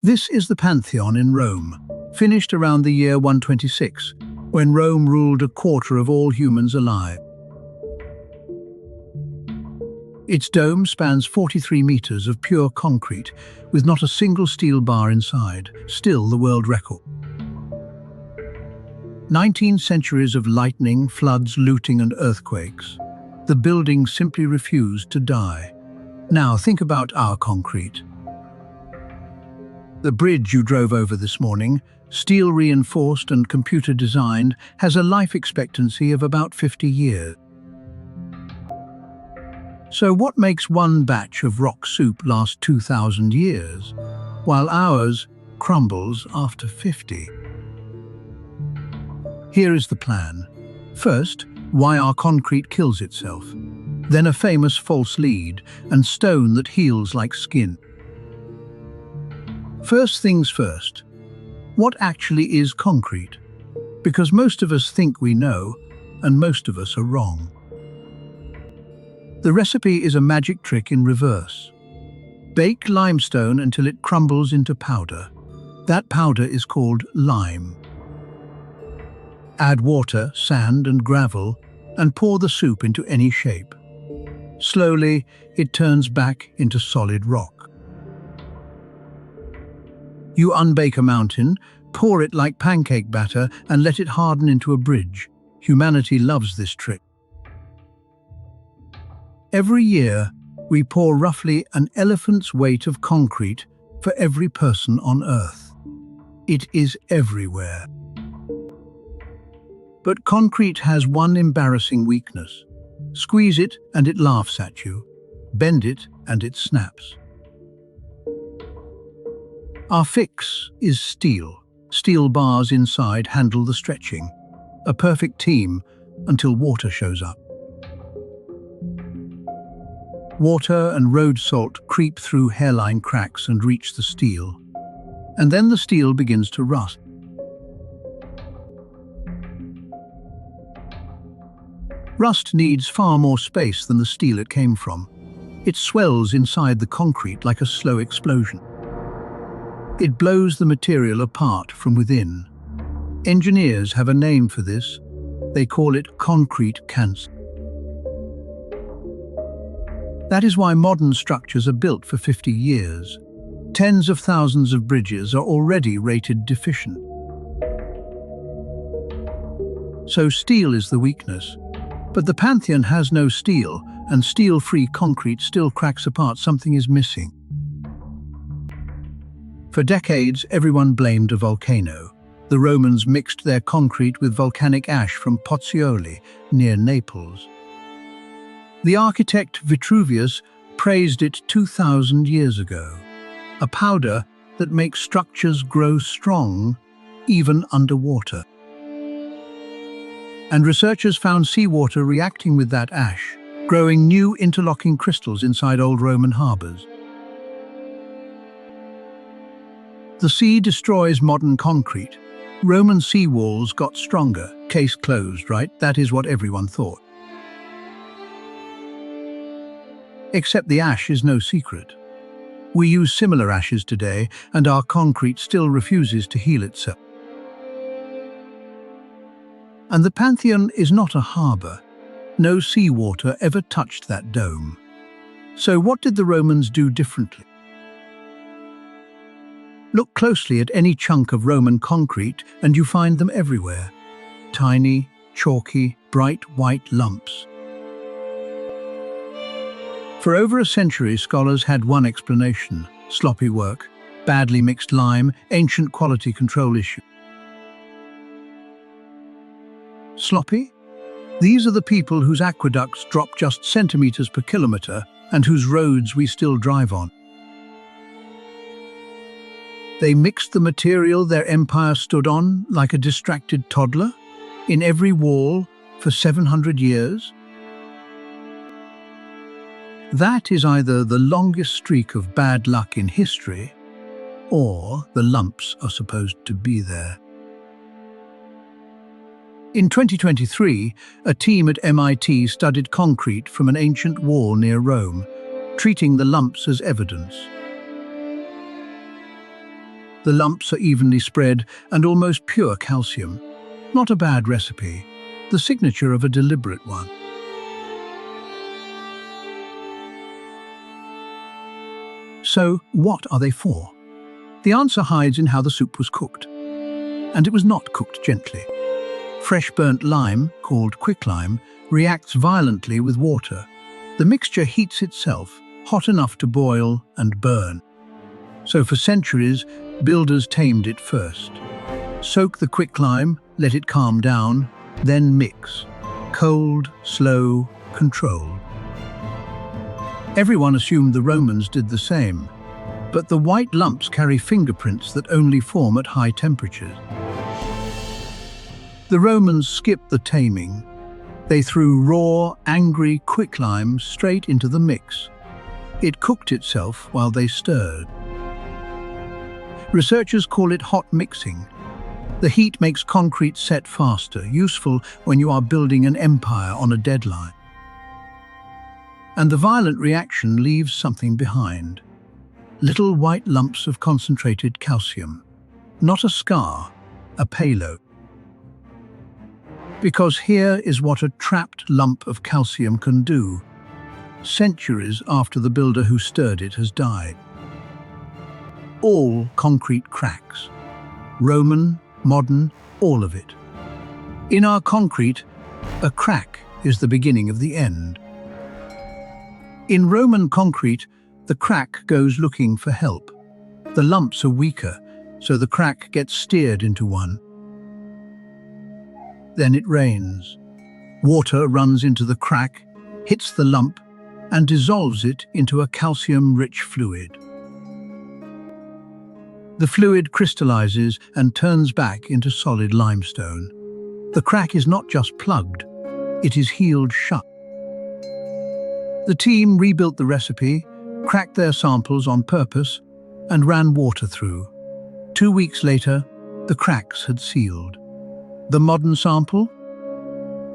This is the Pantheon in Rome, finished around the year 126, when Rome ruled a quarter of all humans alive. Its dome spans 43 meters of pure concrete, with not a single steel bar inside, still the world record. 19 centuries of lightning, floods, looting and earthquakes. The building simply refused to die. Now think about our concrete. The bridge you drove over this morning, steel reinforced and computer designed, has a life expectancy of about 50 years. So what makes one batch of rock soup last 2,000 years, while ours crumbles after 50? Here is the plan. First, why our concrete kills itself. Then a famous false lead and stone that heals like skin. First things first, what actually is concrete? Because most of us think we know, and most of us are wrong. The recipe is a magic trick in reverse. Bake limestone until it crumbles into powder. That powder is called lime. Add water, sand and gravel, and pour the soup into any shape. Slowly, it turns back into solid rock. You unbake a mountain, pour it like pancake batter, and let it harden into a bridge. Humanity loves this trick. Every year, we pour roughly an elephant's weight of concrete for every person on Earth. It is everywhere. But concrete has one embarrassing weakness. Squeeze it and it laughs at you. Bend it and it snaps. Our fix is steel. Steel bars inside handle the stretching. A perfect team until water shows up. Water and road salt creep through hairline cracks and reach the steel. And then the steel begins to rust. Rust needs far more space than the steel it came from. It swells inside the concrete like a slow explosion. It blows the material apart from within. Engineers have a name for this. They call it concrete cancer. That is why modern structures are built for 50 years. Tens of thousands of bridges are already rated deficient. So steel is the weakness. But the Pantheon has no steel, and steel-free concrete still cracks apart. Something is missing. For decades, everyone blamed a volcano. The Romans mixed their concrete with volcanic ash from Pozzuoli, near Naples. The architect Vitruvius praised it 2,000 years ago. A powder that makes structures grow strong, even underwater. And researchers found seawater reacting with that ash, growing new interlocking crystals inside old Roman harbors. The sea destroys modern concrete. Roman sea walls got stronger. Case closed, right? That is what everyone thought. Except the ash is no secret. We use similar ashes today, and our concrete still refuses to heal itself. And the Pantheon is not a harbor. No seawater ever touched that dome. So what did the Romans do differently? Look closely at any chunk of Roman concrete and you find them everywhere. Tiny, chalky, bright white lumps. For over a century, scholars had one explanation: sloppy work, badly mixed lime, ancient quality control issue. Sloppy? These are the people whose aqueducts drop just centimeters per kilometer and whose roads we still drive on. They mixed the material their empire stood on like a distracted toddler in every wall for 700 years. That is either the longest streak of bad luck in history, or the lumps are supposed to be there. In 2023, a team at MIT studied concrete from an ancient wall near Rome, treating the lumps as evidence. The lumps are evenly spread and almost pure calcium. Not a bad recipe, the signature of a deliberate one. So, what are they for? The answer hides in how the soup was cooked. And it was not cooked gently. Fresh burnt lime, called quicklime, reacts violently with water. The mixture heats itself, hot enough to boil and burn. So for centuries, builders tamed it first. Soak the quicklime, let it calm down, then mix. Cold, slow, controlled. Everyone assumed the Romans did the same, but the white lumps carry fingerprints that only form at high temperatures. The Romans skipped the taming. They threw raw, angry quicklime straight into the mix. It cooked itself while they stirred. Researchers call it hot mixing. The heat makes concrete set faster, useful when you are building an empire on a deadline. And the violent reaction leaves something behind. Little white lumps of concentrated calcium. Not a scar, a payload. Because here is what a trapped lump of calcium can do, centuries after the builder who stirred it has died. All concrete cracks. Roman, modern, all of it. In our concrete, a crack is the beginning of the end. In Roman concrete, the crack goes looking for help. The lumps are weaker, so the crack gets steered into one. Then it rains. Water runs into the crack, hits the lump, and dissolves it into a calcium-rich fluid. The fluid crystallizes and turns back into solid limestone. The crack is not just plugged, it is healed shut. The team rebuilt the recipe, cracked their samples on purpose, and ran water through. 2 weeks later, the cracks had sealed. The modern sample?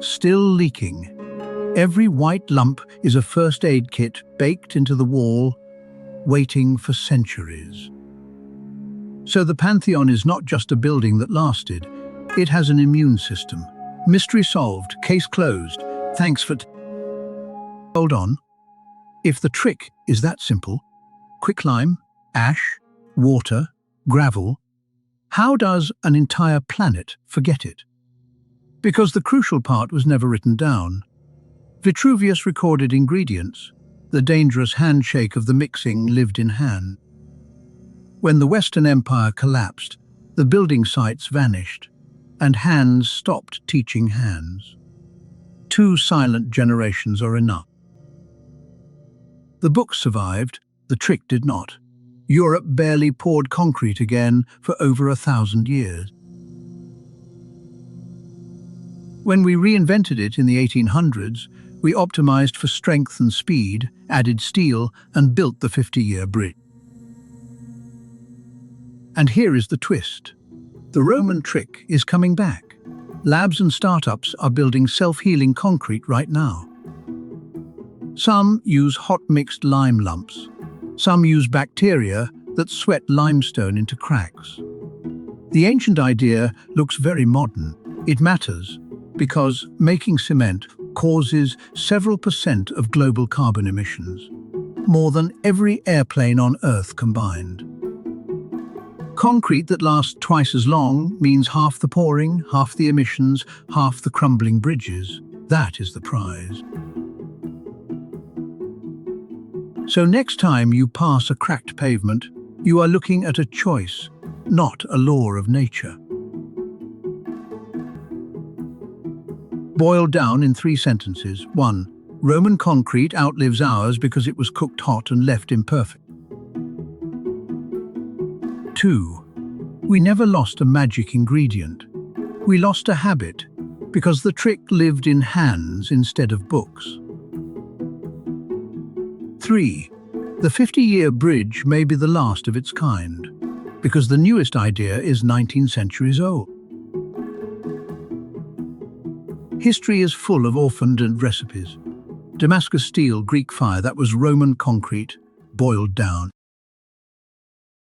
Still leaking. Every white lump is a first aid kit baked into the wall, waiting for centuries. So the Pantheon is not just a building that lasted, it has an immune system. Mystery solved, case closed. Thanks for... Hold on. If the trick is that simple, quicklime, ash, water, gravel, how does an entire planet forget it? Because the crucial part was never written down. Vitruvius recorded ingredients. The dangerous handshake of the mixing lived in hand. When the Western Empire collapsed, the building sites vanished, and hands stopped teaching hands. 2 silent generations are enough. The book survived, the trick did not. Europe barely poured concrete again for over 1,000 years. When we reinvented it in the 1800s, we optimized for strength and speed, added steel, and built the 50-year bridge. And here is the twist. The Roman trick is coming back. Labs and startups are building self-healing concrete right now. Some use hot-mixed lime lumps. Some use bacteria that sweat limestone into cracks. The ancient idea looks very modern. It matters because making cement causes several % of global carbon emissions, more than every airplane on Earth combined. Concrete that lasts twice as long means half the pouring, half the emissions, half the crumbling bridges. That is the prize. So next time you pass a cracked pavement, you are looking at a choice, not a law of nature. Boiled down in 3 sentences. 1. Roman concrete outlives ours because it was cooked hot and left imperfect. 2. We never lost a magic ingredient. We lost a habit because the trick lived in hands instead of books. 3. The 50-year bridge may be the last of its kind, because the newest idea is 19 centuries old. History is full of orphaned recipes. Damascus steel, Greek fire, that was Roman concrete, boiled down.